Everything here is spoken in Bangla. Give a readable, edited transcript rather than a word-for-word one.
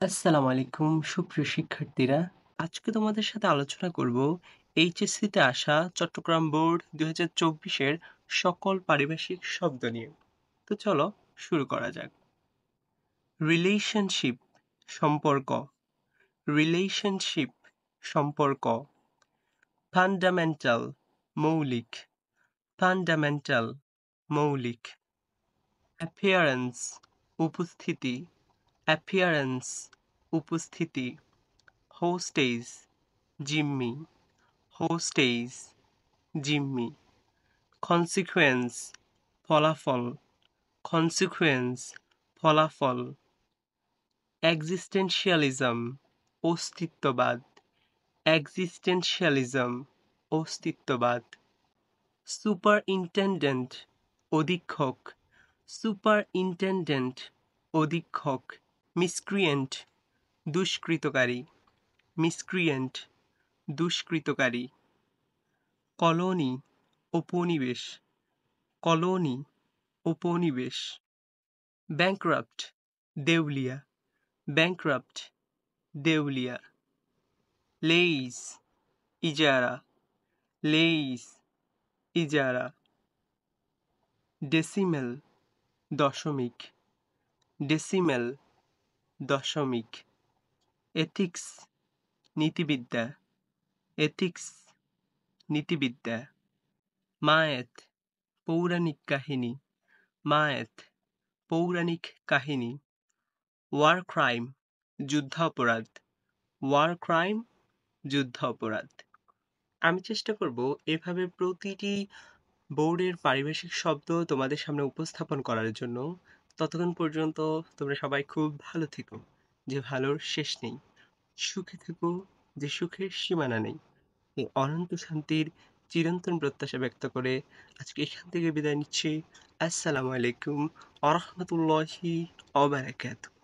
আসসালামু আলাইকুম সুপ্রিয় শিক্ষার্থীরা। আজকে তোমাদের সাথে আলোচনা করব এইচএসসি তে আসা চট্টগ্রাম বোর্ড ২০২৪ এর সকল পারিভাষিক শব্দ নিয়ে। তো চলো শুরু করা যাক। রিলেশনশিপ সম্পর্ক, রিলেশনশিপ সম্পর্ক। ফান্ডামেন্টাল মৌলিক, ফান্ডামেন্টাল মৌলিক। অ্যাপিয়ারেন্স উপস্থিতি, অ্যাপিয়ারেন্স উপস্থিতি। হোস্টেজ জিম্মি, হোস্টেজ জিম্মি। কনসিকুয়েন্স ফলাফল, কনসিকুয়েন্স ফলাফল। এক্সিস্টেনশিয়ালিজম অস্তিত্ববাদ, এক্সিস্টেনশিয়ালিজম অস্তিত্ববাদ। সুপারইনটেনডেন্ট অধীক্ষক, সুপারইনটেনডেন্ট অধীক্ষক। মিসক্রিয়েন্ট দুষ্কৃতকারী, মিসক্রিয়েন্ট দুষ্কৃতকারী। কলোনি উপনিবেশ, কলোনি উপনিবেশ। ব্যাংক্রাপ্ট দেউলিয়া, ব্যাংক্রাপ্ট দেউলিয়া। লেইস ইজারা, লেইস ইজারা। ডেসিমেল দশমিক, ডেসিমেল দশমিক। Ethics নীতিবিদ্যা, ethics নীতিবিদ্যা। মায়েত পৌরাণিক কাহিনী, মায়েত পৌরাণিক কাহিনী। ওয়ার ক্রাইম যুদ্ধাপরাধ, ওয়ার ক্রাইম যুদ্ধাপরাধ। আমি চেষ্টা করব এভাবে প্রতিটি বোর্ডের পারিভাষিক শব্দ তোমাদের সামনে উপস্থাপন করার জন্য। ততক্ষণ পর্যন্ত তোমরা সবাই খুব ভালো থেকো, যে ভালোর শেষ নেই। সুখে থেকো, যে সুখের সীমানা নেই। এই অনন্ত শান্তির চিরন্তন প্রত্যাশা ব্যক্ত করে আজকে এখান থেকে বিদায় নিচ্ছি। আসসালামু আলাইকুম ওয়া রাহমাতুল্লাহি ওয়া বারাকাতুহু।